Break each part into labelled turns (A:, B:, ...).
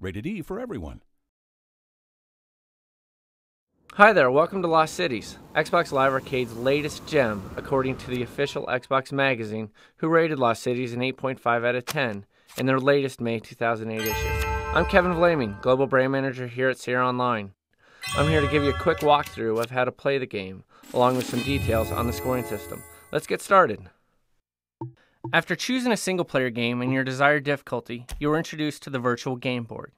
A: Rated E for everyone.
B: Hi there, welcome to Lost Cities, Xbox Live Arcade's latest gem, according to the official Xbox magazine, who rated Lost Cities an 8.5 out of 10 in their latest May 2008 issue. I'm Kevin Vlaming, Global Brand Manager here at Sierra Online. I'm here to give you a quick walkthrough of how to play the game, along with some details on the scoring system. Let's get started. After choosing a single-player game and your desired difficulty, you are introduced to the virtual game board.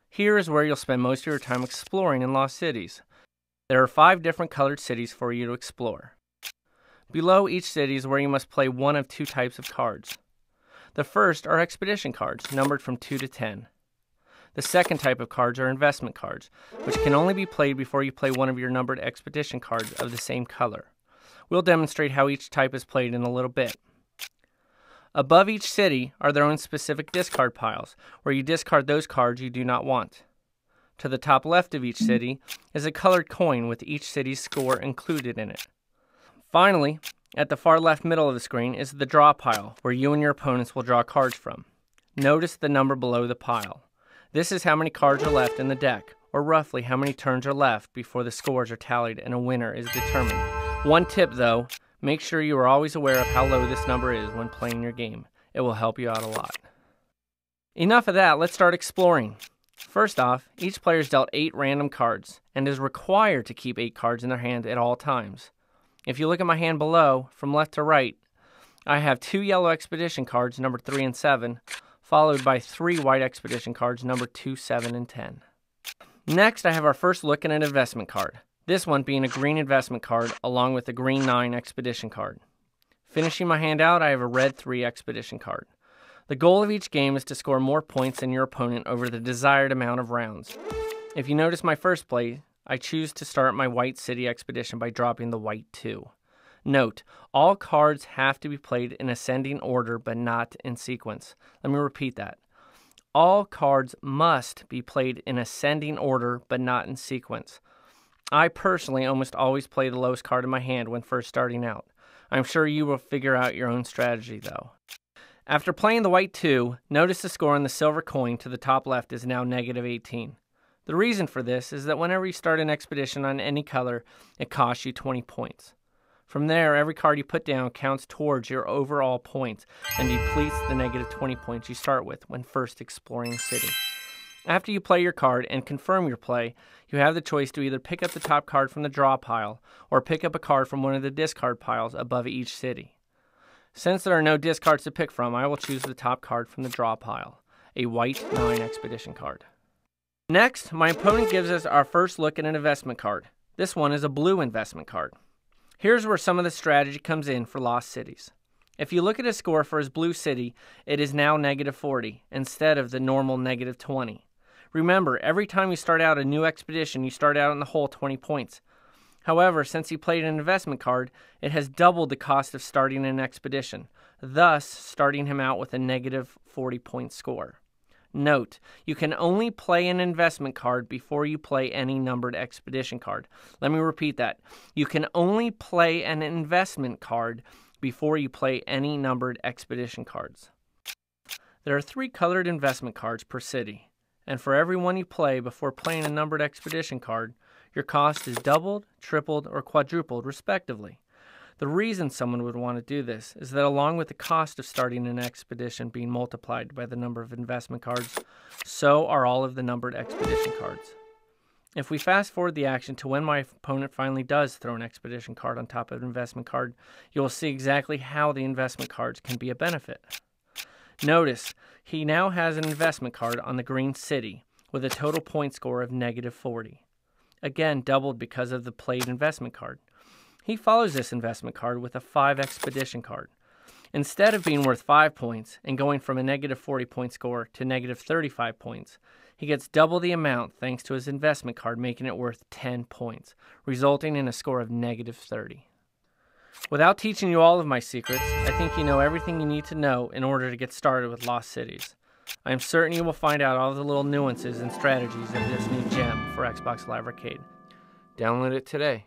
B: Here is where you'll spend most of your time exploring in Lost Cities. There are 5 different colored cities for you to explore. Below each city is where you must play one of 2 types of cards. The first are expedition cards, numbered from 2 to 10. The second type of cards are investment cards, which can only be played before you play one of your numbered expedition cards of the same color. We'll demonstrate how each type is played in a little bit. Above each city are their own specific discard piles, where you discard those cards you do not want. To the top left of each city is a colored coin with each city's score included in it. Finally, at the far left middle of the screen is the draw pile, where you and your opponents will draw cards from. Notice the number below the pile. This is how many cards are left in the deck, or roughly how many turns are left before the scores are tallied and a winner is determined. One tip though, make sure you are always aware of how low this number is when playing your game. It will help you out a lot. Enough of that, let's start exploring. First off, each player is dealt 8 random cards and is required to keep 8 cards in their hand at all times. If you look at my hand below, from left to right, I have 2 yellow expedition cards, numbered 3 and 7, followed by 3 white expedition cards, numbered 2, 7, and 10. Next, I have our first look at an investment card, this one being a green investment card along with a green 9 expedition card. Finishing my hand out, I have a red 3 expedition card. The goal of each game is to score more points than your opponent over the desired amount of rounds. If you notice my first play, I choose to start my white city expedition by dropping the white 2. Note, all cards have to be played in ascending order but not in sequence. Let me repeat that. All cards must be played in ascending order but not in sequence. I personally almost always play the lowest card in my hand when first starting out. I'm sure you will figure out your own strategy though. After playing the white 2, notice the score on the silver coin to the top left is now -18. The reason for this is that whenever you start an expedition on any color, it costs you 20 points. From there, every card you put down counts towards your overall points and depletes the -20 points you start with when first exploring a city. After you play your card and confirm your play, you have the choice to either pick up the top card from the draw pile or pick up a card from one of the discard piles above each city. Since there are no discards to pick from, I will choose the top card from the draw pile, a white 9 expedition card. Next, my opponent gives us our first look at an investment card. This one is a blue investment card. Here's where some of the strategy comes in for Lost Cities. If you look at his score for his blue city, it is now -40 instead of the normal -20. Remember, every time you start out a new expedition, you start out in the hole 20 points. However, since he played an investment card, it has doubled the cost of starting an expedition, thus starting him out with a -40 point score. Note, you can only play an investment card before you play any numbered expedition card. Let me repeat that. You can only play an investment card before you play any numbered expedition cards. There are 3 colored investment cards per city, and for every one you play before playing a numbered expedition card, your cost is doubled, tripled, or quadrupled, respectively. The reason someone would want to do this is that along with the cost of starting an expedition being multiplied by the number of investment cards, so are all of the numbered expedition cards. If we fast forward the action to when my opponent finally does throw an expedition card on top of an investment card, you will see exactly how the investment cards can be a benefit. Notice, he now has an investment card on the green city with a total point score of -40. Again, doubled because of the played investment card. He follows this investment card with a 5 expedition card. Instead of being worth 5 points and going from a -40 point score to -35 points, he gets double the amount thanks to his investment card, making it worth 10 points, resulting in a score of -30. Without teaching you all of my secrets, I think you know everything you need to know in order to get started with Lost Cities. I am certain you will find out all the little nuances and strategies of this new gem for Xbox Live Arcade. Download it today.